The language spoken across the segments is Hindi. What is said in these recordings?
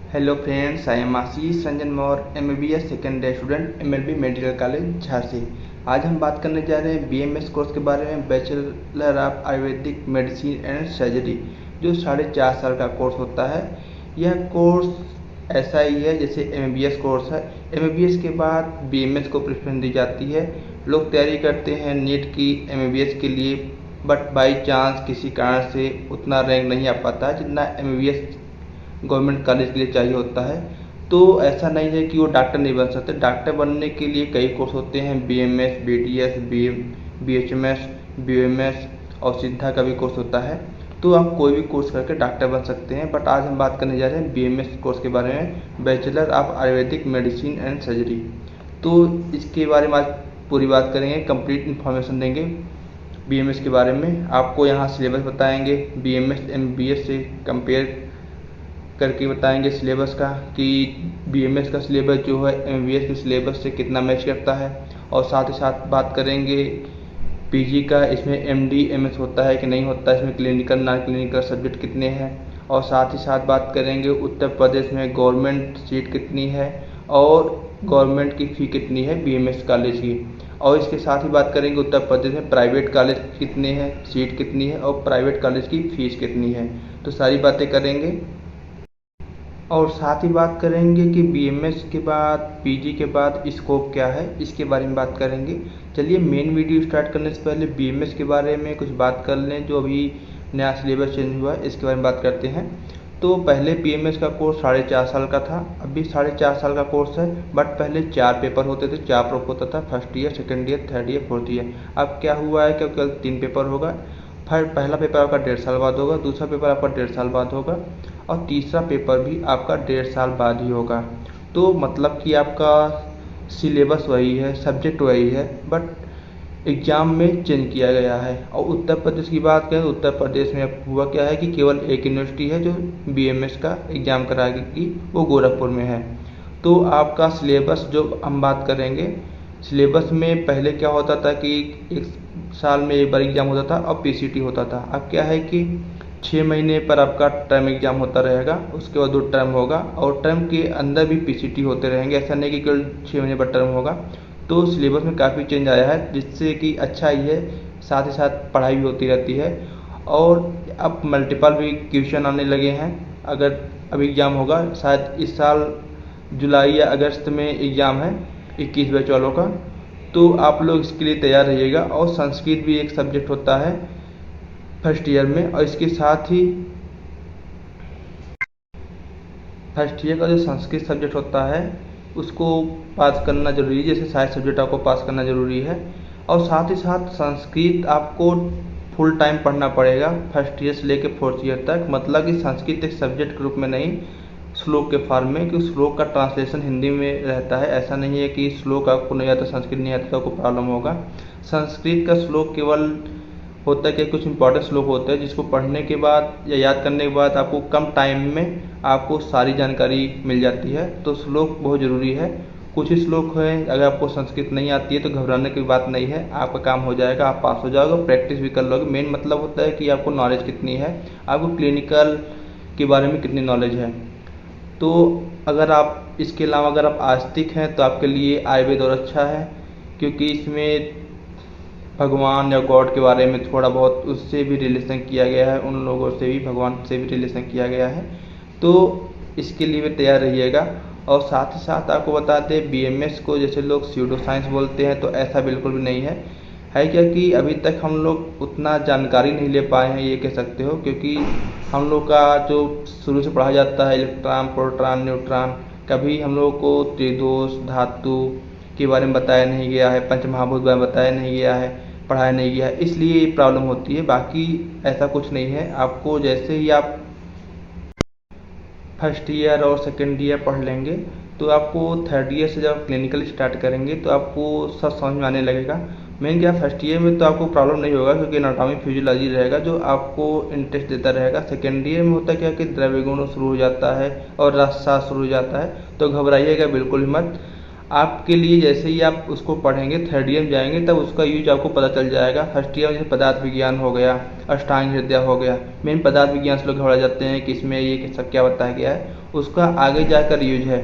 Hello friends, I am Ashish Ranjan Maurya, MBBS second year student, MLB medical college Jhansi. आज हम बात करने जा रहे हैं BMS कोर्स के बारे में, bachelor of Ayurvedic medicine and surgery, जो 4.5 साल का कोर्स होता है। यह कोर्स ऐसा ही है जैसे MBBS कोर्स है। MBBS के बाद BMS को प्रेफरेंस दी जाती है। लोग तैयारी करते हैं नीट की MBBS के लिए, बट बाई चांस किसी कारण से उतना रैंक नहीं आ पाता है जितना MBBS गवर्नमेंट कॉलेज के लिए चाहिए होता है। तो ऐसा नहीं है कि वो डॉक्टर नहीं बन सकते। डॉक्टर बनने के लिए कई कोर्स होते हैं, BMS, BDS, BHMS, BOMS और सिद्धा का भी कोर्स होता है। तो आप कोई भी कोर्स करके डॉक्टर बन सकते हैं। बट आज हम बात करने जा रहे हैं BMS कोर्स के बारे में, bachelor of Ayurvedic medicine and surgery. तो इसके बारे में आज पूरी बात करेंगे, कंप्लीट इन्फॉर्मेशन देंगे BMS के बारे में। आपको यहाँ सिलेबस बताएंगे, BMS MBBS से कंपेयर करके बताएंगे सिलेबस का कि BMS का सिलेबस जो है MBBS के सिलेबस से कितना मैच करता है। और साथ ही साथ बात करेंगे PG का, इसमें MD MS होता है कि नहीं होता है, इसमें क्लिनिकल नॉन क्लिनिकल सब्जेक्ट कितने हैं। और साथ ही साथ बात करेंगे उत्तर प्रदेश में गवर्नमेंट सीट कितनी है और गवर्नमेंट की फ़ी कितनी है BMS कॉलेज की। और इसके साथ ही बात करेंगे उत्तर प्रदेश में प्राइवेट कॉलेज कितने हैं, सीट कितनी है और प्राइवेट कॉलेज की फ़ीस कितनी है। तो सारी बातें करेंगे। और साथ ही बात करेंगे कि BMS के बाद PG के बाद स्कोप क्या है, इसके बारे में बात करेंगे। चलिए मेन वीडियो स्टार्ट करने से पहले BMS के बारे में कुछ बात कर लें, जो अभी नया सिलेबस चेंज हुआ है इसके बारे में बात करते हैं। तो पहले BMS का कोर्स 4.5 साल का था, अभी 4.5 साल का कोर्स है। बट पहले 4 पेपर होते थे, 4 प्रोप होता था, first year, second year, third year, fourth year. अब क्या हुआ है कि केवल 3 पेपर होगा। पहला पेपर आपका 1.5 साल बाद होगा, दूसरा पेपर आपका 1.5 साल बाद होगा और तीसरा पेपर भी आपका 1.5 साल बाद ही होगा। तो मतलब कि आपका सिलेबस वही है, सब्जेक्ट वही है, बट एग्ज़ाम में चेंज किया गया है। और उत्तर प्रदेश की बात करें तो उत्तर प्रदेश में अब हुआ क्या है कि केवल एक यूनिवर्सिटी है जो BMS का एग्ज़ाम कराएगी, वो गोरखपुर में है। तो आपका सिलेबस जो हम बात करेंगे, सिलेबस में पहले क्या होता था कि एक साल में एक बार एग्ज़ाम होता था और PCT होता था। अब क्या है कि 6 महीने पर आपका टर्म एग्ज़ाम होता रहेगा, उसके बाद 2 टर्म होगा और टर्म के अंदर भी PCT होते रहेंगे। ऐसा नहीं कि केवल 6 महीने पर टर्म होगा। तो सिलेबस में काफ़ी चेंज आया है, जिससे कि अच्छा ही है, साथ ही साथ पढ़ाई भी होती रहती है। और अब मल्टीपल भी क्वेश्चन आने लगे हैं। अगर अब एग्ज़ाम होगा शायद इस साल जुलाई या अगस्त में एग्ज़ाम है 21 बैच वालों का, तो आप लोग इसके लिए तैयार रहिएगा। और संस्कृत भी एक सब्जेक्ट होता है फर्स्ट ईयर में, और इसके साथ ही फर्स्ट ईयर का जो संस्कृत सब्जेक्ट होता है उसको पास करना जरूरी है, जैसे सारे सब्जेक्ट आपको पास करना ज़रूरी है। और साथ ही साथ संस्कृत आपको फुल टाइम पढ़ना पड़ेगा फर्स्ट ईयर से लेकर फोर्थ ईयर तक। मतलब कि संस्कृत एक सब्जेक्ट ग्रुप में नहीं, श्लोक के फॉर्म में, कि श्लोक का ट्रांसलेशन हिंदी में रहता है। ऐसा नहीं है कि श्लोक आपको नहीं आता, संस्कृत नहीं आता तो आपको प्रॉब्लम होगा। संस्कृत का श्लोक केवल होता है कि कुछ इंपॉर्टेंट श्लोक होते हैं जिसको पढ़ने के बाद या याद करने के बाद आपको कम टाइम में आपको सारी जानकारी मिल जाती है। तो श्लोक बहुत ज़रूरी है। कुछ ही श्लोक हैं, अगर आपको संस्कृत नहीं आती है तो घबराने की बात नहीं है, आपका काम हो जाएगा, आप पास हो जाओगे, प्रैक्टिस भी कर लोगे। मेन मतलब होता है कि आपको नॉलेज कितनी है, आपको क्लिनिकल के बारे में कितनी नॉलेज है। तो अगर आप इसके अलावा अगर आप आस्तिक हैं तो आपके लिए आयुर्वेद और अच्छा है, क्योंकि इसमें भगवान या गॉड के बारे में थोड़ा बहुत उससे भी रिलेशन किया गया है, उन लोगों से भी, भगवान से भी रिलेशन किया गया है। तो इसके लिए भी तैयार रहिएगा। और साथ ही साथ आपको बताते हैं BMS को जैसे लोग स्यूडो साइंस बोलते हैं, तो ऐसा बिल्कुल भी नहीं है क्या कि अभी तक हम लोग उतना जानकारी नहीं ले पाए हैं, ये कह सकते हो। क्योंकि हम लोग का जो शुरू से पढ़ा जाता है इलेक्ट्रॉन, प्रोटॉन, न्यूट्रॉन, कभी हम लोग को त्रिदोष धातु के बारे में बताया नहीं गया है, पंचमहाभूत बारे में बताया नहीं गया है, पढ़ाया नहीं गया है, इसलिए ये प्रॉब्लम होती है। बाकी ऐसा कुछ नहीं है। आपको जैसे ही आप फर्स्ट ईयर और सेकेंड ईयर पढ़ लेंगे तो आपको थर्ड ईयर से जब क्लिनिकल स्टार्ट करेंगे तो आपको सब समझ में आने लगेगा। मेन क्या, फर्स्ट ईयर में तो आपको प्रॉब्लम नहीं होगा क्योंकि एनाटॉमी फिजियोलॉजी रहेगा जो आपको इंटरेस्ट देता रहेगा। सेकेंड ईयर में होता क्या कि द्रव्य गुण शुरू हो जाता है और रसशास्त्र शुरू हो जाता है, तो घबराइएगा बिल्कुल भी मत। आपके लिए जैसे ही आप उसको पढ़ेंगे, थर्ड ईयर में जाएंगे तब उसका यूज आपको पता चल जाएगा। फर्स्ट ईयर में जैसे पदार्थ विज्ञान हो गया, अष्टांग हृदय हो गया, मेन पदार्थ विज्ञान से लोग घबरा जाते हैं कि इसमें ये सब क्या बताया गया है, उसका आगे जाकर यूज है।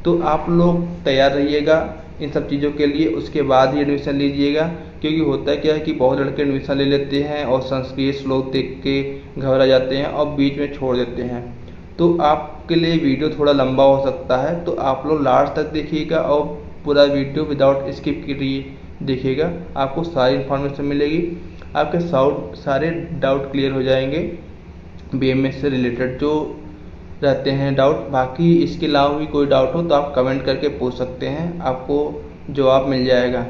तो आप लोग तैयार रहिएगा इन सब चीज़ों के लिए, उसके बाद ही एडमिशन लीजिएगा। क्योंकि होता क्या है कि बहुत लड़के एडमिशन ले लेते हैं और संस्कृत श्लोक देख के घबरा जाते हैं और बीच में छोड़ देते हैं। तो आपके लिए वीडियो थोड़ा लंबा हो सकता है, तो आप लोग लास्ट तक देखिएगा और पूरा वीडियो विदाउट स्किप किए देखिएगा, आपको सारी इन्फॉर्मेशन मिलेगी, आपके सारे डाउट क्लियर हो जाएंगे बीएमएस से रिलेटेड जो रहते हैं डाउट। बाकी इसके अलावा भी कोई डाउट हो तो आप कमेंट करके पूछ सकते हैं, आपको जवाब मिल जाएगा।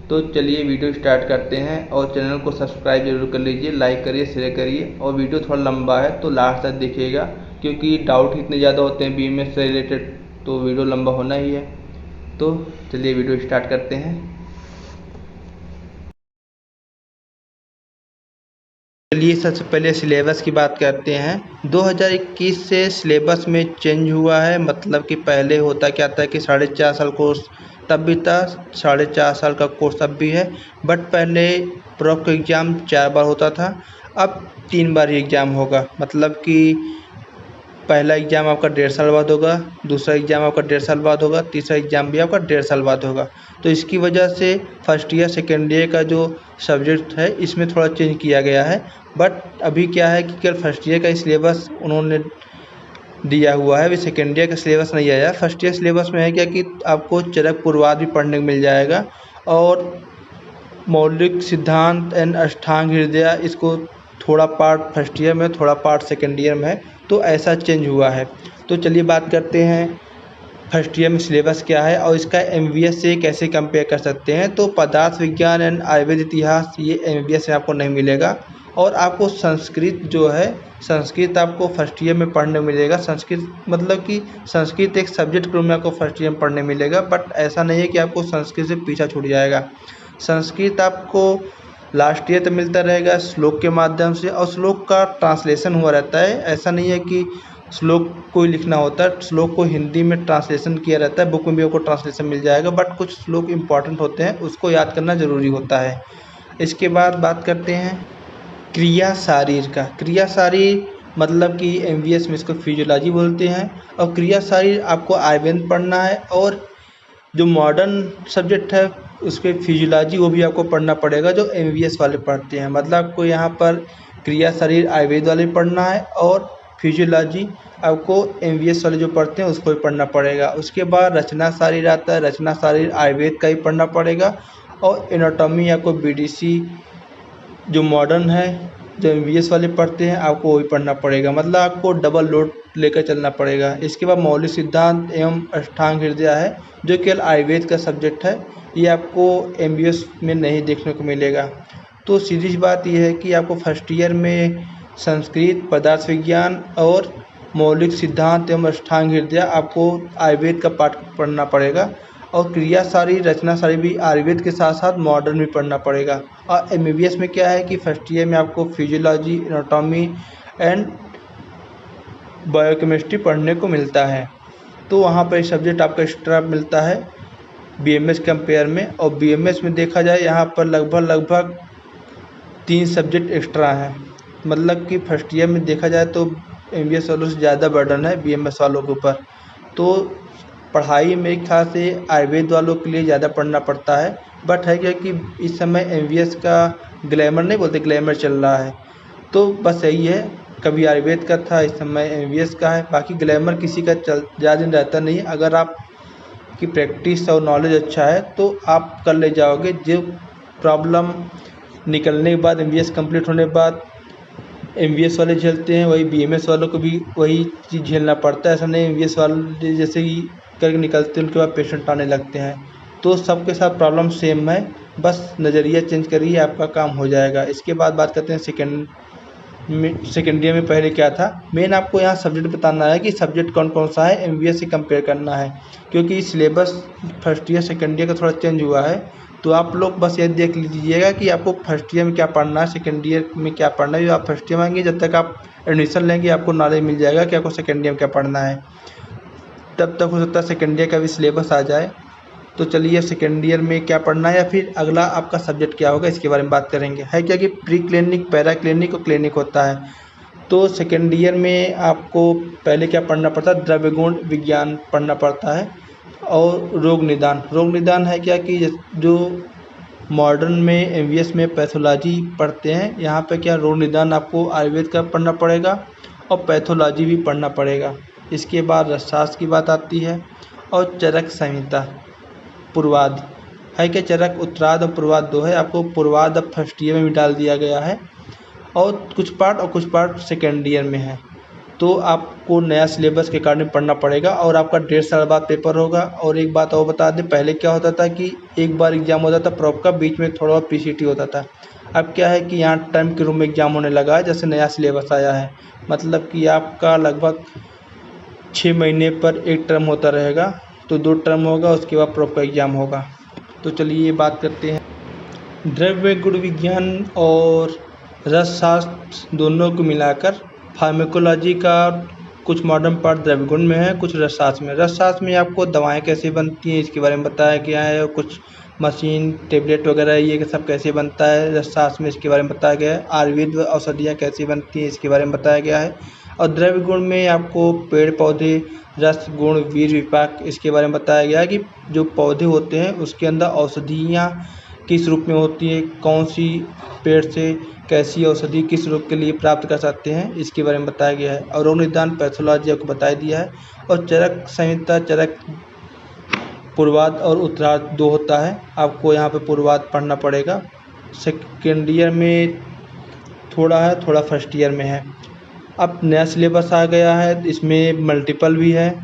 तो चलिए वीडियो स्टार्ट करते हैं और चैनल को सब्सक्राइब जरूर कर लीजिए, लाइक करिए, शेयर करिए। और वीडियो थोड़ा लंबा है तो लास्ट तक देखिएगा, क्योंकि डाउट इतने ज़्यादा होते हैं बीएमएस से रिलेटेड तो वीडियो लंबा होना ही है। तो चलिए वीडियो स्टार्ट करते हैं। चलिए सबसे पहले सिलेबस की बात करते हैं। 2021 से सिलेबस में चेंज हुआ है। मतलब कि पहले होता क्या था कि 4.5 साल कोर्स तब भी था, 4.5 साल का कोर्स अब भी है। बट पहले प्रॉक एग्ज़ाम 4 बार होता था, अब 3 बार ही एग्ज़ाम होगा। मतलब कि पहला एग्ज़ाम आपका 1.5 साल बाद होगा, दूसरा एग्ज़ाम आपका 1.5 साल बाद होगा, तीसरा एग्ज़ाम भी आपका 1.5 साल बाद होगा। तो इसकी वजह से फर्स्ट ईयर सेकेंड ईयर का जो सब्जेक्ट है इसमें थोड़ा चेंज किया गया है। बट अभी क्या है कि केवल फर्स्ट ईयर का सिलेबस उन्होंने दिया हुआ है, अभी सेकेंड ईयर का सिलेबस नहीं आया। फर्स्ट ईयर सिलेबस में है क्या कि आपको चरक पूर्वाध भी पढ़ने को मिल जाएगा और मौलिक सिद्धांत एंड अष्टांग हृदय, इसको थोड़ा पार्ट फर्स्ट ईयर में, थोड़ा पार्ट सेकेंड ईयर में है। तो ऐसा चेंज हुआ है। तो चलिए बात करते हैं फर्स्ट ईयर में सिलेबस क्या है और इसका एमबीएस से कैसे कंपेयर कर सकते हैं। तो पदार्थ विज्ञान एंड आयुर्वेद इतिहास ये एमबीएस में आपको नहीं मिलेगा। और आपको संस्कृत जो है, संस्कृत आपको फर्स्ट ईयर में पढ़ने मिलेगा। संस्कृत मतलब कि संस्कृत एक सब्जेक्ट के रूप में आपको फर्स्ट ईयर में पढ़ने मिलेगा। बट ऐसा नहीं है कि आपको संस्कृत से पीछा छूट जाएगा। संस्कृत आपको लास्ट ईयर तक मिलता रहेगा श्लोक के माध्यम से, और श्लोक का ट्रांसलेशन हुआ रहता है। ऐसा नहीं है कि श्लोक को ही लिखना होता है, श्लोक को हिंदी में ट्रांसलेशन किया रहता है, बुक में भी आपको ट्रांसलेशन मिल जाएगा। बट कुछ श्लोक इम्पॉर्टेंट होते हैं, उसको याद करना ज़रूरी होता है। इसके बाद बात करते हैं क्रिया शारीर का। क्रिया शारीर मतलब कि एमबीएस में इसको फिजियोलॉजी बोलते हैं। और क्रिया शारीर आपको आयुर्वेद पढ़ना है, और जो मॉडर्न सब्जेक्ट है उसके फिजियोलॉजी वो भी आपको पढ़ना पड़ेगा जो एमबीएस वाले पढ़ते हैं। मतलब आपको यहाँ पर क्रिया शरीर आयुर्वेद वाले पढ़ना है और फिजियोलॉजी आपको एमबीएस वाले जो पढ़ते हैं उसको भी पढ़ना पड़ेगा। उसके बाद रचना शरीर आता है, रचना शरीर आयुर्वेद का ही पढ़ना पड़ेगा। और एनाटॉमी आपको बीडीसी जो मॉडर्न है, जो एमबीएस वाले पढ़ते हैं, आपको वही पढ़ना पड़ेगा। मतलब आपको डबल लोड लेकर चलना पड़ेगा। इसके बाद मौलिक सिद्धांत एवं अष्टांग हृदय है जो केवल आयुर्वेद का सब्जेक्ट है, ये आपको एमबीएस में नहीं देखने को मिलेगा। तो सीधी बात यह है कि आपको फर्स्ट ईयर में संस्कृत, पदार्थ विज्ञान और मौलिक सिद्धांत एवं अष्टांग हृदय आपको आयुर्वेद का पाठ पढ़ना पड़ेगा। और क्रिया सारी, रचना सारी भी आयुर्वेद के साथ साथ मॉडर्न भी पढ़ना पड़ेगा। और एमबीबीएस में क्या है कि फर्स्ट ईयर में आपको फिजियोलॉजी, एनाटॉमी एंड बायोकेमिस्ट्री पढ़ने को मिलता है। तो वहाँ पर सब्जेक्ट आपका एक्स्ट्रा मिलता है बीएमएस कंपेयर में। और बीएमएस में देखा जाए यहाँ पर लगभग 3 सब्जेक्ट एक्स्ट्रा हैं। मतलब कि फर्स्ट ईयर में देखा जाए तो एमबीएस वालों से ज़्यादा बर्डन है बीएमएस वालों के ऊपर। तो पढ़ाई मेरे ख्याल से आयुर्वेद वालों के लिए ज़्यादा पढ़ना पड़ता है। बट है क्या कि इस समय एमबीएस का ग्लैमर नहीं बोलते, ग्लैमर चल रहा है। तो बस यही है, कभी आयुर्वेद का था, इस समय एमबीएस का है। बाकी ग्लैमर किसी का ज़्यादा दिन रहता नहीं। अगर आप की प्रैक्टिस और नॉलेज अच्छा है तो आप कर ले जाओगे। जो प्रॉब्लम निकलने के बाद, एमबीएस कंप्लीट होने के बाद एमबीएस वाले झेलते हैं, वही बीएमएस वालों को भी वही चीज़ झेलना पड़ता है। ऐसा नहीं एमबीएस वाले जैसे ही करके निकलते हैं उनके बाद पेशेंट आने लगते हैं। तो सबके साथ प्रॉब्लम सेम है, बस नज़रिया चेंज करिए, आपका काम हो जाएगा। इसके बाद बात करते हैं सेकेंड ईयर में पहले क्या था। मेन आपको यहाँ सब्जेक्ट बताना है कि सब्जेक्ट कौन कौन सा है, एमबीएस से कंपेयर करना है। क्योंकि syllabus first year second year का थोड़ा चेंज हुआ है। तो आप लोग बस ये देख लीजिएगा कि आपको फर्स्ट ईयर में क्या पढ़ना है, सेकेंड ईयर में क्या पढ़ना है। जो आप फर्स्ट ईयर में आएंगे, जब तक आप एडमिशन लेंगे आपको नॉलेज मिल जाएगा कि आपको सेकेंड ईयर में क्या पढ़ना है। तब तक हो सकता है सेकेंड ईयर का भी सिलेबस आ जाए। तो चलिए सेकेंड ईयर में क्या पढ़ना है या फिर अगला आपका सब्जेक्ट क्या होगा इसके बारे में बात करेंगे। है क्या कि प्री क्लिनिक, पैरा क्लिनिक और क्लिनिक होता है। तो सेकेंड ईयर में आपको पहले क्या पढ़ना पड़ता है, द्रव्य गुण विज्ञान पढ़ना पड़ता है और रोग निदान। रोग निदान है क्या कि जो मॉडर्न में एमबीएस में पैथोलॉजी पढ़ते हैं, यहाँ पे क्या रोग निदान आपको आयुर्वेद का पढ़ना पड़ेगा और पैथोलॉजी भी पढ़ना पड़ेगा। इसके बाद रसशास्त्र की बात आती है और चरक संहिता, पूर्वाध है क्या, चरक उत्तराध और पूर्वाध दो है। आपको पूर्वाध अब फर्स्ट ईयर में भी डाल दिया गया है और कुछ पार्ट सेकेंड ईयर में है। तो आपको नया सिलेबस के कारण पढ़ना पड़ेगा और आपका 1.5 साल बाद पेपर होगा। और एक बात और बता दें, पहले क्या होता था कि एक बार एग्ज़ाम होता था प्रॉप का, बीच में थोड़ा बहुत पीसीटी होता था। अब क्या है कि यहाँ टर्म के रूप में एग्ज़ाम होने लगा है, जैसे नया सिलेबस आया है। मतलब कि आपका लगभग 6 महीने पर एक टर्म होता रहेगा, तो 2 टर्म होगा, उसके बाद प्रॉप का एग्ज़ाम होगा। तो चलिए ये बात करते हैं द्रव्य गुण विज्ञान और रसशास्त्र दोनों को मिलाकर फार्मेकोलॉजी का कुछ मॉडर्न पार्ट द्रव्य गुण में है, कुछ रसशास्त्र में। रसशास्त्र में आपको दवाएं कैसे बनती हैं इसके बारे में बताया गया है और कुछ मशीन टेबलेट वगैरह ये सब कैसे बनता है रसशास्त्र में इसके बारे में बताया गया है। आयुर्वेद औषधियाँ कैसे बनती हैं इसके बारे में बताया गया है। और द्रव्य गुण में आपको पेड़ पौधे, रस गुण, वीर विपाक इसके बारे में बताया गया है कि जो पौधे होते हैं उसके अंदर औषधियाँ किस रूप में होती है, कौन सी पेड़ से कैसी औषधि किस रोग के लिए प्राप्त कर सकते हैं इसके बारे में बताया गया है। और रोग निदान पैथोलॉजी आपको बता दिया है। और चरक संहिता, चरक पूर्वाध और उत्तरार्ध 2 होता है। आपको यहाँ पे पूर्वाध पढ़ना पड़ेगा। सेकेंड ईयर में थोड़ा है, थोड़ा फर्स्ट ईयर में है। अब नया सिलेबस आ गया है, इसमें मल्टीपल भी है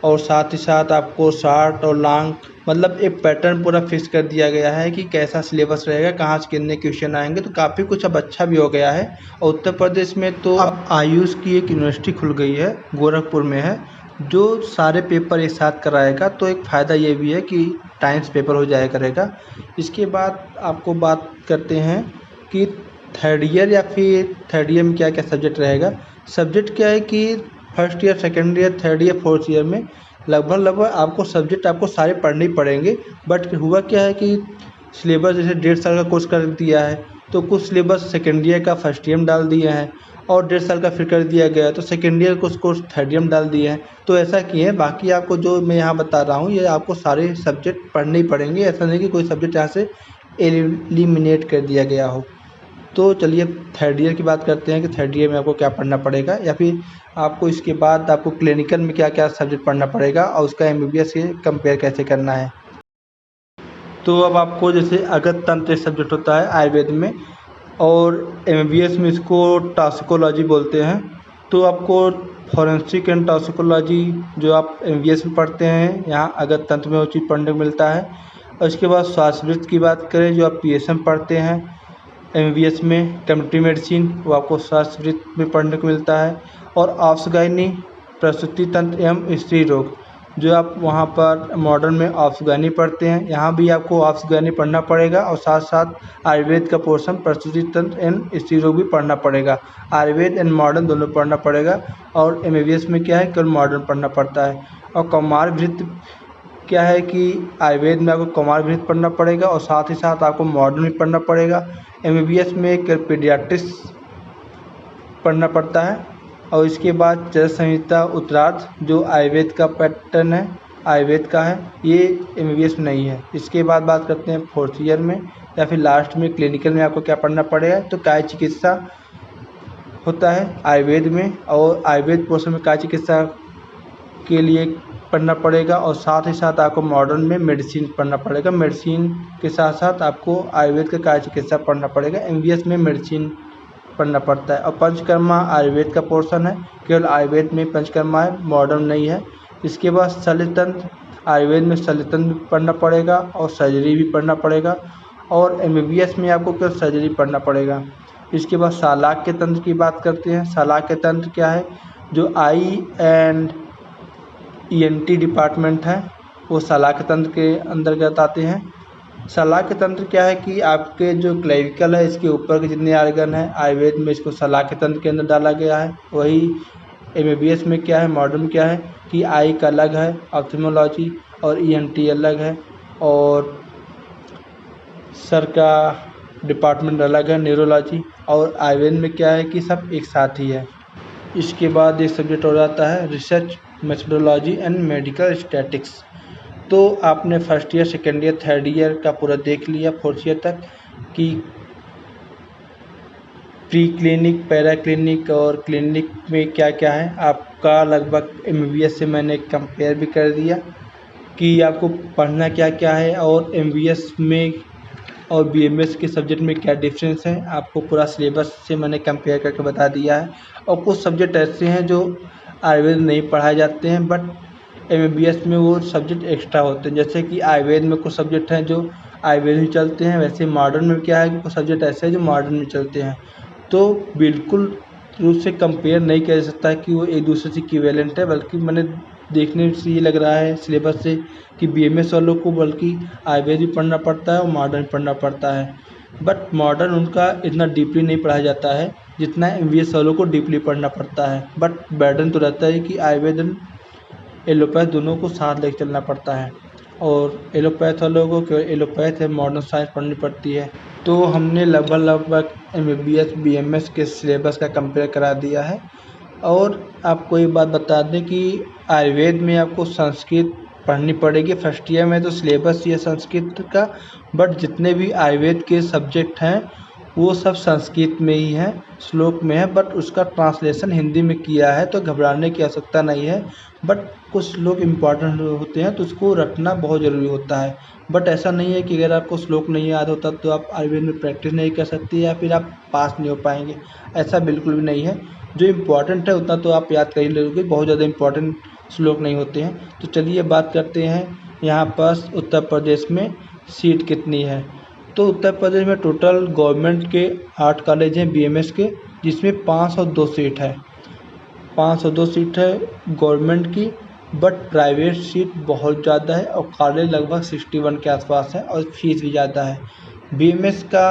और साथ ही साथ आपको शार्ट और लॉन्ग, मतलब एक पैटर्न पूरा फिक्स कर दिया गया है कि कैसा सिलेबस रहेगा, कहाँ से कितने क्वेश्चन आएंगे। तो काफ़ी कुछ अब अच्छा भी हो गया है। और उत्तर प्रदेश में तो अब आयुष की एक यूनिवर्सिटी खुल गई है, गोरखपुर में है, जो सारे पेपर एक साथ कराएगा। तो एक फ़ायदा ये भी है कि टाइम्स पेपर हो जाया करेगा। इसके बाद आपको बात करते हैं कि थर्ड ईयर या फिर थर्ड ईयर में क्या क्या सब्जेक्ट रहेगा। सब्जेक्ट क्या है कि first year, second year, third year, fourth year में लगभग आपको सब्जेक्ट आपको सारे पढ़ने ही पड़ेंगे। बट हुआ क्या है कि सिलेबस जैसे 1.5 साल का कोर्स कर दिया है, तो कुछ सिलेबस सेकेंड ईयर का फर्स्ट ईयर में डाल दिए हैं और 1.5 साल का फिर कर दिया गया है, तो सेकेंड ईयर कुछ कोर्स थर्ड ईयर में डाल दिए हैं। तो ऐसा किए हैं। बाकी आपको जो मैं यहाँ बता रहा हूँ ये आपको सारे सब्जेक्ट पढ़ने ही पड़ेंगे। ऐसा नहीं कि कोई सब्जेक्ट यहाँ से एलिमिनेट कर दिया गया हो। तो चलिए थर्ड ईयर की बात करते हैं कि थर्ड ईयर में आपको क्या पढ़ना पड़ेगा या फिर आपको इसके बाद आपको क्लिनिकल में क्या क्या सब्जेक्ट पढ़ना पड़ेगा और उसका एमबीबीएस से कंपेयर कैसे करना है। तो अब आपको जैसे अगत तंत्र सब्जेक्ट होता है आयुर्वेद में और एमबीबीएस में इसको टॉक्सिकोलॉजी बोलते हैं। तो आपको फॉरेंसिक एंड टॉक्सिकोलॉजी जो आप एमबीबीएस में पढ़ते हैं, यहाँ अगत तंत्र में वो चीज़ पढ़ने को मिलता है। और इसके बाद श्वासवृत्त की बात करें जो आप पीएसएम पढ़ते हैं एमबीबीएस में, कम्युनिटी मेडिसिन, वो आपको श्वासवृत्त में पढ़ने को मिलता है। और ऑब्सगाइनी, प्रसूति तंत्र एवं स्त्री रोग जो आप वहाँ पर मॉडर्न में ऑब्सगाइनी पढ़ते हैं, यहाँ भी आपको ऑब्सगाइनी पढ़ना पड़ेगा। और साथ साथ आयुर्वेद का पोर्शन प्रसूति तंत्र एंड स्त्री रोग भी पढ़ना पड़ेगा। आयुर्वेद एंड मॉडर्न दोनों पढ़ना पड़ेगा। और एमबीबीएस में क्या है, केवल मॉडर्न पढ़ना पड़ता है। और कौमारवृत्त क्या है कि आयुर्वेद में आपको कौमारवृत्त पढ़ना पड़ेगा और साथ ही साथ आपको मॉडर्न भी पढ़ना पड़ेगा। एमबीबीएस में एक पीडियाट्रिक्स पढ़ना पड़ता है। और इसके बाद चरक संहिता उत्तरार्ध जो आयुर्वेद का पैटर्न है, आयुर्वेद का है, ये एमबीबीएस में नहीं है। इसके बाद बात करते हैं फोर्थ ईयर में या फिर लास्ट में क्लिनिकल में आपको क्या पढ़ना पड़ेगा। तो काय चिकित्सा होता है आयुर्वेद में और आयुर्वेद पोर्शन में काय चिकित्सा के लिए पढ़ना पड़ेगा। और साथ ही साथ आपको मॉडर्न में मेडिसिन पढ़ना पड़ेगा। मेडिसिन के साथ साथ आपको आयुर्वेद का काय चिकित्सा पढ़ना पड़ेगा। एमबीबीएस में मेडिसिन पढ़ना पड़ता है। और पंचकर्मा आयुर्वेद का पोर्शन है, केवल आयुर्वेद में पंचकर्मा है, मॉडर्न नहीं है। इसके बाद शल्यतंत्र, आयुर्वेद में शल्यतंत्र भी पढ़ना पड़ेगा और सर्जरी भी पढ़ना पड़ेगा। और एमबीबीएस में आपको केवल सर्जरी पढ़ना पड़ेगा। इसके बाद शालाक्य तंत्र की बात करते हैं। शालाक्य तंत्र क्या है, जो आई एंड ईएनटी डिपार्टमेंट है वो शालाक्य तंत्र के अंतर्गत आते हैं। शालाक्य तंत्र क्या है कि आपके जो क्लेविकल है इसके ऊपर के जितने आर्गन हैं आयुर्वेद में इसको शालाक्य तंत्र के अंदर डाला गया है। वही एमबीबीएस में क्या है, मॉडर्न क्या है कि आई का अलग है ऑप्थेल्मोलॉजी और ईएनटी अलग है। और सर का डिपार्टमेंट अलग है, न्यूरोलॉजी, और आयुर्वेद में क्या है कि सब एक साथ ही है। इसके बाद एक सब्जेक्ट हो जाता है research methodology and medical statics. तो आपने first year, second year, third year का पूरा देख लिया, फोर्थ ईयर तक कि प्री क्लिनिक, पैरा क्लिनिक और क्लिनिक में क्या क्या है। आपका लगभग MBBS से मैंने कंपेयर भी कर दिया कि आपको पढ़ना क्या क्या है, और MBBS में और BMS के सब्जेक्ट में क्या डिफरेंस है। आपको पूरा सिलेबस से मैंने कंपेयर करके बता दिया है। और कुछ सब्जेक्ट ऐसे हैं जो आयुर्वेद नहीं पढ़ाए जाते हैं, बट MBBS में वो सब्जेक्ट एक्स्ट्रा होते हैं। जैसे कि आयुर्वेद में कुछ सब्जेक्ट हैं जो आयुर्वेद में चलते हैं, वैसे मॉडर्न में क्या है कि कुछ सब्जेक्ट ऐसे हैं जो मॉडर्न में चलते हैं। तो बिल्कुल रूप से कंपेयर नहीं किया जा सकता कि वो एक दूसरे से इक्विवेलेंट है, बल्कि मैंने देखने से ये लग रहा है सिलेबस से कि BMS वालों को बल्कि आयुर्वेद भी पढ़ना पड़ता है और मॉडर्न पढ़ना पड़ता है। बट मॉडर्न उनका इतना डीपली नहीं पढ़ाया जाता है जितना MBBS वालों को डीपली पढ़ना पड़ता है। बट बर्डन तो रहता है कि आयुर्वेद और एलोपैथ दोनों को साथ लेकर चलना पड़ता है, और एलोपैथ वालों को केवल एलोपैथ है मॉडर्न साइंस पढ़नी पड़ती है। तो हमने लगभग MBBS BMS के सिलेबस का कंपेयर करा दिया है। और आपको एक बात बता दें कि आयुर्वेद में आपको संस्कृत पढ़नी पड़ेगी फर्स्ट ईयर में, तो सिलेबस ये संस्कृत का, बट जितने भी आयुर्वेद के सब्जेक्ट हैं वो सब संस्कृत में ही है, श्लोक में है, बट उसका ट्रांसलेशन हिंदी में किया है, तो घबराने की आवश्यकता नहीं है। बट कुछ लोग इम्पॉर्टेंट होते हैं तो उसको रखना बहुत ज़रूरी होता है। बट ऐसा नहीं है कि अगर आपको श्लोक नहीं याद होता तो आप आयुर्वेद में प्रैक्टिस नहीं कर सकती या फिर आप पास नहीं हो पाएंगे, ऐसा बिल्कुल भी नहीं है। जो इम्पोर्टेंट है उतना तो आप याद कर ही लोगे, बहुत ज़्यादा इम्पोर्टेंट श्लोक नहीं होते हैं। तो चलिए बात करते हैं यहाँ पर उत्तर प्रदेश में सीट कितनी है। तो उत्तर प्रदेश में टोटल गवर्नमेंट के 8 कॉलेज हैं BMS के, जिसमें 502 सीट है। 502 सीट है गवर्नमेंट की, बट प्राइवेट सीट बहुत ज़्यादा है और कॉलेज लगभग 61 के आसपास है और फीस भी ज़्यादा है। BMS का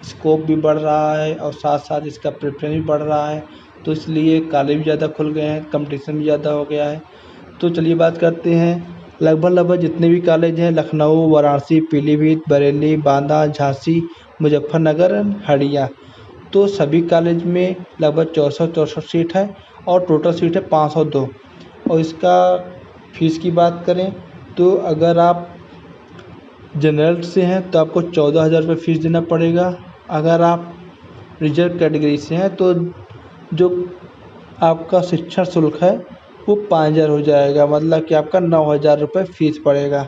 स्कोप भी बढ़ रहा है और साथ साथ इसका प्रेफरेंस भी बढ़ रहा है, तो इसलिए कॉलेज भी ज़्यादा खुल गए हैं, कंपटीशन भी ज़्यादा हो गया है। तो चलिए बात करते हैं लगभग जितने भी कॉलेज हैं, लखनऊ, वाराणसी, पीलीभीत, बरेली, बांदा, झांसी, मुजफ्फरनगर, हड़िया, तो सभी कॉलेज में लगभग 64 सीट है और टोटल सीट है 502। और इसका फीस की बात करें तो अगर आप जनरल से हैं तो आपको 14,000 रुपये फ़ीस देना पड़ेगा। अगर आप रिजर्व कैटेगरी से हैं तो जो आपका शिक्षण शुल्क है वो 5,000 हो जाएगा, मतलब कि आपका 9,000 रुपये फ़ीस पड़ेगा।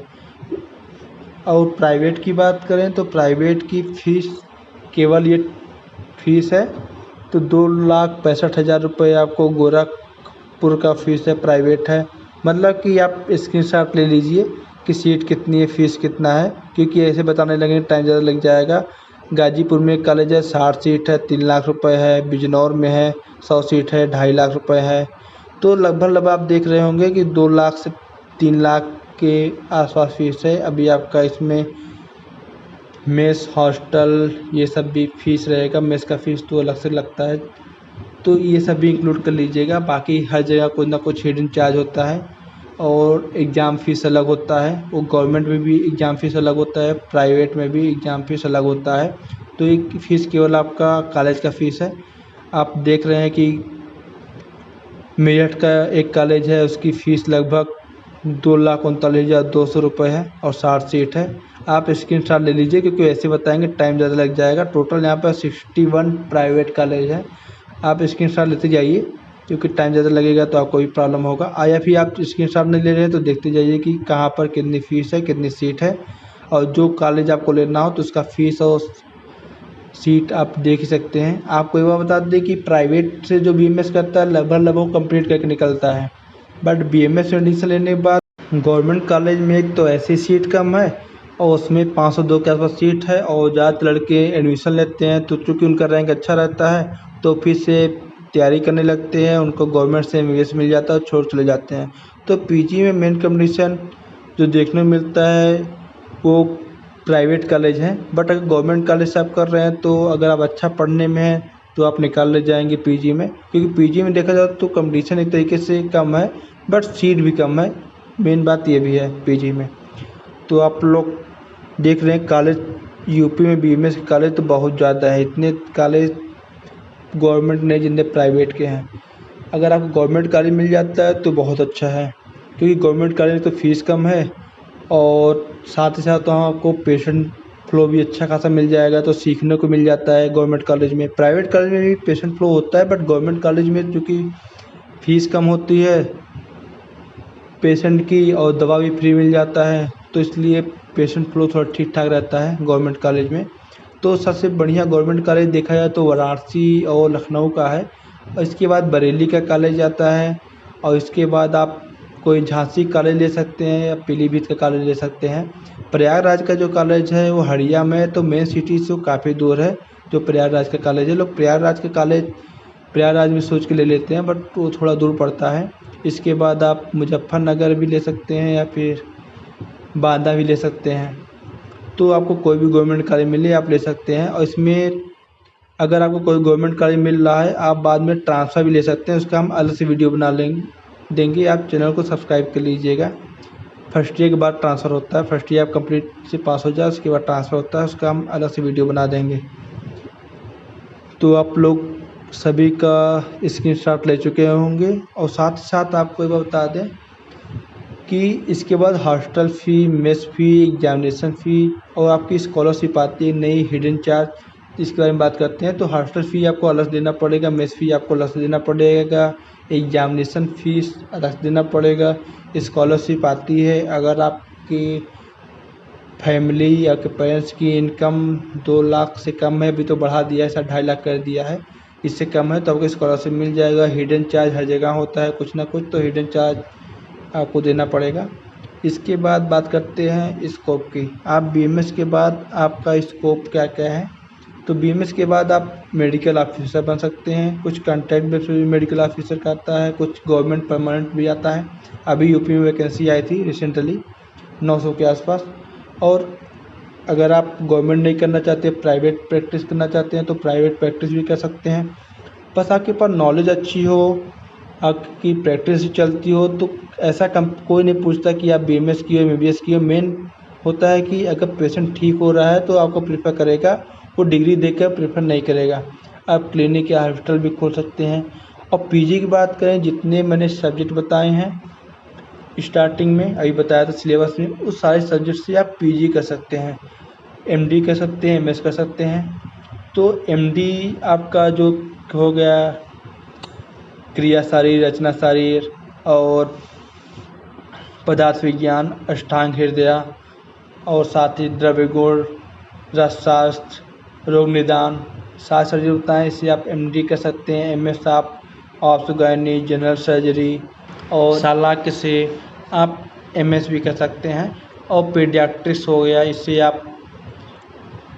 और प्राइवेट की बात करें तो प्राइवेट की फ़ीस, केवल ये फ़ीस है तो 2,65,000 रुपये आपको गोरखपुर का फ़ीस है, प्राइवेट है। मतलब कि आप स्क्रीनशॉट ले लीजिए कि सीट कितनी है, फ़ीस कितना है, क्योंकि ऐसे बताने लगेंगे टाइम ज़्यादा लग जाएगा। गाजीपुर में एक कॉलेज है, 60 सीट है, 3 लाख रुपए है। बिजनौर में है 100 सीट है, 2.5 लाख रुपए है। तो लगभग आप देख रहे होंगे कि 2 लाख से 3 लाख के आसपास फीस है। अभी आपका इसमें मेस, हॉस्टल, ये सब भी फीस रहेगा। मेस का फ़ीस तो अलग से लगता है, तो ये सब भी इंक्लूड कर लीजिएगा। बाकी हर जगह कुछ ना कुछ हिडन चार्ज होता है और एग्ज़ाम फ़ीस अलग होता है। वो गवर्नमेंट में भी एग्ज़ाम फ़ीस अलग होता है, प्राइवेट में भी एग्ज़ाम फ़ीस अलग होता है। तो एक फ़ीस केवल आपका कॉलेज का फ़ीस है। आप देख रहे हैं कि मेरठ का एक कॉलेज है, उसकी फ़ीस लगभग 2,39,200 रुपये है और 60 सीट है। आप स्क्रीनशॉट ले लीजिए क्योंकि ऐसे बताएंगे टाइम ज़्यादा लग जाएगा। टोटल यहाँ पर 61 प्राइवेट कॉलेज है। आप स्क्रीनशॉट लेते जाइए क्योंकि टाइम ज़्यादा लगेगा तो आपको भी प्रॉब्लम होगा। या फिर आप स्क्रीनशॉट नहीं ले रहे हैं तो देखते जाइए कि कहाँ पर कितनी फ़ीस है, कितनी सीट है, और जो कॉलेज आपको लेना हो तो उसका फ़ीस और सीट आप देख ही सकते हैं। आपको एक बार बता दें कि प्राइवेट से जो BMS करता है लगभग कंप्लीट करके निकलता है, बट BMS एडमिशन लेने के बाद गवर्नमेंट कॉलेज में एक तो ऐसी सीट कम है और उसमें 502 के आसपास सीट है, और ज़्यादातर लड़के एडमिशन लेते हैं तो चूँकि उनका रैंक अच्छा रहता है तो फिर से तैयारी करने लगते हैं, उनको गवर्नमेंट से MBBS मिल जाता है और छोड़ चले जाते हैं। तो PG में मेन कंपटीशन जो देखने को मिलता है वो प्राइवेट कॉलेज हैं। बट अगर गवर्नमेंट कॉलेज से आप कर रहे हैं तो अगर आप अच्छा पढ़ने में हैं तो आप निकाल ले जाएंगे PG में, क्योंकि PG में देखा जाए तो कंपटीशन एक तरीके से कम है बट सीट भी कम है। मेन बात ये भी है PG में। तो आप लोग देख रहे हैं कॉलेज यूपी में बीएमएस के कॉलेज तो बहुत ज़्यादा है। इतने कॉलेज गवर्नमेंट नहीं जितने प्राइवेट के हैं। अगर आपको गवर्नमेंट कॉलेज मिल जाता है तो बहुत अच्छा है, क्योंकि गवर्नमेंट कॉलेज में तो फीस कम है और साथ ही साथ वहाँ आपको पेशेंट फ्लो भी अच्छा खासा मिल जाएगा, तो सीखने को मिल जाता है गवर्नमेंट कॉलेज में। प्राइवेट कॉलेज में भी पेशेंट फ्लो होता है, बट गवर्नमेंट कॉलेज में चूँकि फ़ीस कम होती है पेशेंट की और दवा भी फ्री मिल जाता है, तो इसलिए पेशेंट फ्लो थोड़ा ठीक ठाक रहता है गवर्नमेंट कॉलेज में। तो सबसे बढ़िया गवर्नमेंट कॉलेज देखा जाए तो वाराणसी और लखनऊ का है, और इसके बाद बरेली का कॉलेज आता है, और इसके बाद आप कोई झांसी कॉलेज ले सकते हैं या पीलीभीत का कॉलेज ले सकते हैं। प्रयागराज का जो कॉलेज है वो हड़िया में है, तो मेन सिटी से वो काफ़ी दूर है जो प्रयागराज का कॉलेज है। लोग प्रयागराज का कॉलेज प्रयागराज में सोच के ले लेते हैं, बट वो थोड़ा दूर पड़ता है। इसके बाद आप मुजफ्फरनगर भी ले सकते हैं या फिर बांदा भी ले सकते हैं। तो आपको कोई भी गवर्नमेंट कॉलेज मिले आप ले सकते हैं, और इसमें अगर आपको कोई गवर्नमेंट कॉलेज मिल रहा है आप बाद में ट्रांसफ़र भी ले सकते हैं, उसका हम अलग से वीडियो बना देंगे। आप चैनल को सब्सक्राइब कर लीजिएगा। फर्स्ट ईयर के बाद ट्रांसफ़र होता है, फर्स्ट ईयर आप कंप्लीट से पास हो जाए उसके बाद ट्रांसफ़र होता है, उसका हम अलग से वीडियो बना देंगे। तो आप लोग सभी का स्क्रीनशॉट ले चुके होंगे, और साथ ही साथ आपको ये बता दें कि इसके बाद हॉस्टल फ़ी, मेस फ़ी, एग्जामिनेशन फ़ी और आपकी स्कॉलरशिप आती है नई हिडन चार्ज, इसके बारे में बात करते हैं। तो हॉस्टल फ़ी आपको अलग से देना पड़ेगा, मेस फ़ी आपको अलग से देना पड़ेगा, एग्जामिनेशन फ़ीस अलग से देना पड़ेगा। स्कॉलरशिप आती है अगर आपकी फैमिली या आपके पेरेंट्स की इनकम 2 लाख से कम है, अभी तो बढ़ा दिया है, 2.5 लाख कर दिया है, इससे कम है तो आपको स्कॉलरशिप मिल जाएगा। हिडन चार्ज हर जगह होता है कुछ ना कुछ, तो हिडन चार्ज आपको देना पड़ेगा। इसके बाद बात करते हैं स्कोप की। आप बीएमएस के बाद आपका स्कोप क्या क्या है। तो बीएमएस के बाद आप मेडिकल ऑफिसर बन सकते हैं, कुछ कॉन्ट्रैक्ट बेस पे भी मेडिकल ऑफिसर का आता है, कुछ गवर्नमेंट परमानेंट भी आता है। अभी यूपी में वैकेंसी आई थी रिसेंटली 900 के आसपास। और अगर आप गवर्नमेंट नहीं करना चाहते, प्राइवेट प्रैक्टिस करना चाहते हैं तो प्राइवेट प्रैक्टिस भी कर सकते हैं। बस आपके पास नॉलेज अच्छी हो, आपकी प्रैक्टिस चलती हो, तो ऐसा कोई नहीं पूछता कि आप बीएमएस की हो एमबीबीएस की हो। मेन होता है कि अगर पेशेंट ठीक हो रहा है तो आपको प्रेफर करेगा, वो डिग्री देकर प्रेफर नहीं करेगा। आप क्लिनिक या हॉस्पिटल भी खोल सकते हैं। और पीजी की बात करें, जितने मैंने सब्जेक्ट बताए हैं स्टार्टिंग में अभी बताया था सिलेबस में, उस सारे सब्जेक्ट से आप पीजी कर सकते हैं, एमडी कर सकते हैं, एमएस कर सकते हैं। तो एमडी आपका जो हो गया क्रिया शारीर, रचना शारीर और पदार्थ विज्ञान, अष्टांग हृदय और साथ ही द्रव्य गुण, रसशास्त्र, रोग निदान, सात सर्जरी होता है, इससे आप एमडी कर सकते हैं। एमएस आप ऑब्स्टेट्रिक्स, जनरल सर्जरी और सालाक से आप एमएस भी कर सकते हैं। और पीडियाट्रिक्स हो गया, इससे आप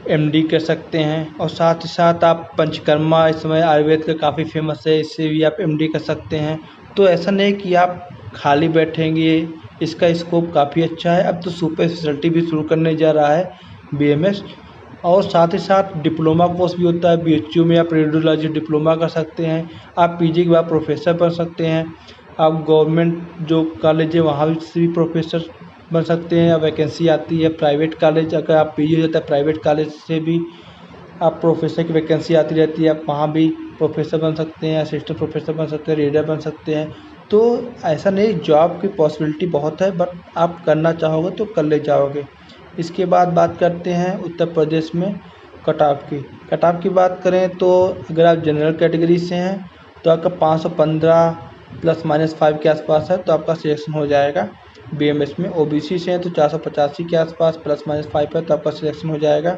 एमडी कर सकते हैं। और साथ ही साथ आप पंचकर्मा, इस समय आयुर्वेद का काफ़ी फेमस है, इससे भी आप एमडी कर सकते हैं। तो ऐसा नहीं कि आप खाली बैठेंगे, इसका स्कोप काफ़ी अच्छा है। अब तो सुपर स्पेशलिटी भी शुरू करने जा रहा है बीएमएस। और साथ ही साथ डिप्लोमा कोर्स भी होता है बीएचयू में, आप रेडियोलॉजी डिप्लोमा कर सकते हैं। आप पीजी के बाद प्रोफेसर बन सकते हैं। आप गवर्नमेंट जो कॉलेज है वहाँ से भी प्रोफेसर बन सकते हैं, या वैकेंसी आती है। प्राइवेट कॉलेज अगर आप पीजी हो जाता है, प्राइवेट कॉलेज से भी आप प्रोफेसर की वैकेंसी आती रहती है, आप वहाँ भी प्रोफेसर बन सकते हैं, असिस्टेंट प्रोफेसर बन सकते हैं, रीडर बन सकते हैं। तो ऐसा नहीं, जॉब की पॉसिबिलिटी बहुत है, बट आप करना चाहोगे तो कर ले जाओगे। इसके बाद बात करते हैं उत्तर प्रदेश में कट ऑफ की। कट ऑफ की बात करें तो अगर आप जनरल कैटेगरी से हैं तो आपका 515 ±5 के आसपास है, तो आपका सिलेक्शन हो जाएगा बीएमएस में। ओबीसी से हैं तो 485 के आसपास ±5 है, तो आपका सिलेक्शन हो जाएगा।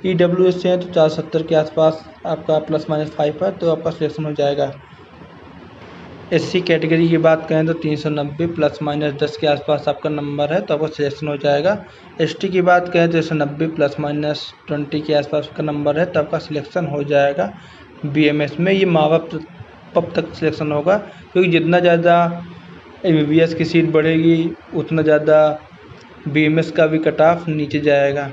ईडब्ल्यूएस से हैं तो 470 के आसपास आपका ±5 है, तो आपका सिलेक्शन हो जाएगा। एससी कैटेगरी की बात करें तो 390 ±10 के आसपास आपका नंबर है, तो आपका सिलेक्शन हो जाएगा। एसटी की बात करें तो 190 ±20 के आसपास का नंबर है, तो आपका सिलेक्शन हो जाएगा बीएमएस में। ये माँ बाप तक सिलेक्शन होगा, क्योंकि जितना ज़्यादा एमबीबीएस की सीट बढ़ेगी उतना ज़्यादा बीएमएस का भी कट ऑफ नीचे जाएगा।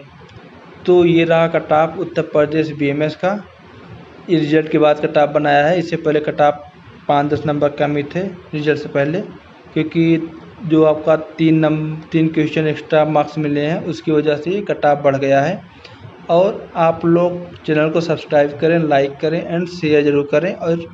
तो ये रहा cut off Uttar Pradesh BMS का। इस रिजल्ट के बाद कट ऑफ बनाया है, इससे पहले कट ऑफ 5-10 नंबर कम ही थे रिजल्ट से पहले, क्योंकि जो आपका 3 क्वेश्चन एक्स्ट्रा मार्क्स मिले हैं उसकी वजह से कट ऑफ बढ़ गया है। और आप लोग चैनल को सब्सक्राइब करें, लाइक करें एंड शेयर ज़रूर करें। और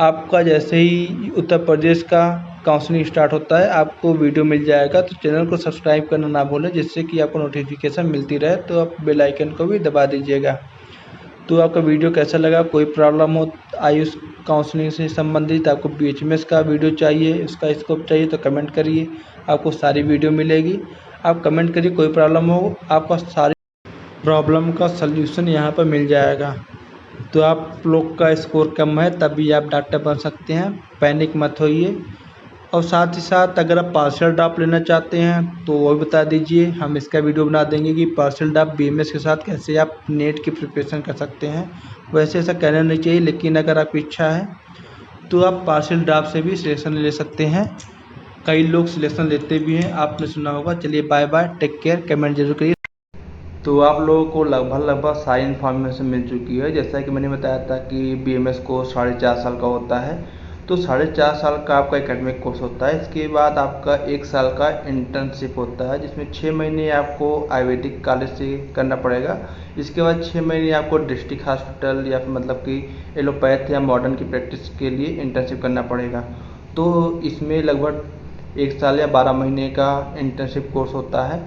आपका जैसे ही उत्तर प्रदेश का काउंसलिंग स्टार्ट होता है आपको वीडियो मिल जाएगा, तो चैनल को सब्सक्राइब करना ना भूलें, जिससे कि आपको नोटिफिकेशन मिलती रहे। तो आप बेल आइकन को भी दबा दीजिएगा। तो आपका वीडियो कैसा लगा? कोई प्रॉब्लम हो आयुष काउंसलिंग से संबंधित, आपको BHMS का वीडियो चाहिए, उसका स्कोप चाहिए, तो कमेंट करिए, आपको सारी वीडियो मिलेगी। आप कमेंट करिए, कोई प्रॉब्लम हो आपका सारी प्रॉब्लम का सल्यूशन यहाँ पर मिल जाएगा। तो आप लोग का स्कोर कम है तब भी आप डॉक्टर बन सकते हैं, पैनिक मत होइए। और साथ ही साथ अगर आप पार्शियल ड्राफ्ट लेना चाहते हैं तो वो भी बता दीजिए, हम इसका वीडियो बना देंगे कि पार्शियल ड्राफ्ट BMS के साथ कैसे आप नेट की प्रिपरेशन कर सकते हैं। वैसे ऐसा कहना नहीं चाहिए, लेकिन अगर आपकी इच्छा है तो आप पार्शियल ड्राफ्ट से भी सिलेक्शन ले सकते हैं। कई लोग सिलेक्शन लेते भी हैं, आपने सुना होगा। चलिए bye bye, take care, comment जरूर करिए। तो आप लोगों को लगभग सारी इन्फॉर्मेशन मिल चुकी है। जैसा कि मैंने बताया था कि BMS कोर्स 4.5 साल का होता है। तो 4.5 साल का आपका एकेडमिक कोर्स होता है। इसके बाद आपका 1 साल का इंटर्नशिप होता है, जिसमें 6 महीने आपको आयुर्वेदिक कॉलेज से करना पड़ेगा। इसके बाद 6 महीने आपको डिस्ट्रिक्ट हॉस्पिटल या फिर मतलब कि एलोपैथ या मॉडर्न की प्रैक्टिस के लिए इंटर्नशिप करना पड़ेगा। तो इसमें लगभग 1 साल या 12 महीने का इंटर्नशिप कोर्स होता है।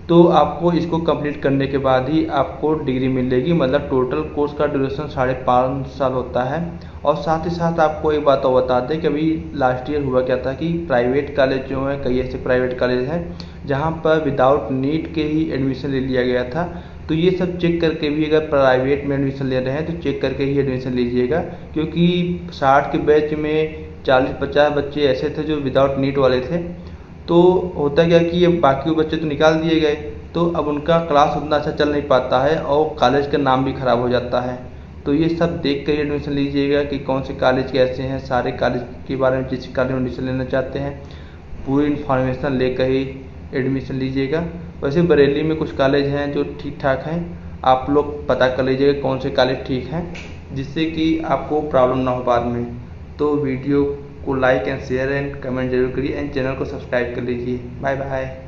तो आपको इसको कंप्लीट करने के बाद ही आपको डिग्री मिलेगी। मतलब टोटल कोर्स का ड्यूरेशन 5.5 साल होता है। और साथ ही साथ आपको एक बात और बता दें कि अभी लास्ट ईयर हुआ क्या था कि प्राइवेट कॉलेज जो हैं, कई ऐसे प्राइवेट कॉलेज हैं जहां पर विदाउट नीट के ही एडमिशन ले लिया गया था। तो ये सब चेक करके भी, अगर प्राइवेट में एडमिशन ले रहे हैं तो चेक करके ही एडमिशन लीजिएगा, क्योंकि 60 के बैच में 40-50 बच्चे ऐसे थे जो विदाउट नीट वाले थे। तो होता क्या कि ये बाकी बच्चे तो निकाल दिए गए, तो अब उनका क्लास उतना अच्छा चल नहीं पाता है और कॉलेज का नाम भी ख़राब हो जाता है। तो ये सब देख कर ही एडमिशन लीजिएगा कि कौन से कॉलेज कैसे हैं। सारे कॉलेज के बारे में, जिस कॉलेज में एडमिशन लेना चाहते हैं, पूरी इन्फॉर्मेशन लेकर ही एडमिशन लीजिएगा। वैसे बरेली में कुछ कॉलेज हैं जो ठीक ठाक हैं, आप लोग पता कर लीजिएगा कौन से कॉलेज ठीक हैं, जिससे कि आपको प्रॉब्लम ना हो बाद में। तो वीडियो को like and share and comment जरूर करिए एंड चैनल को सब्सक्राइब कर लीजिए। Bye bye.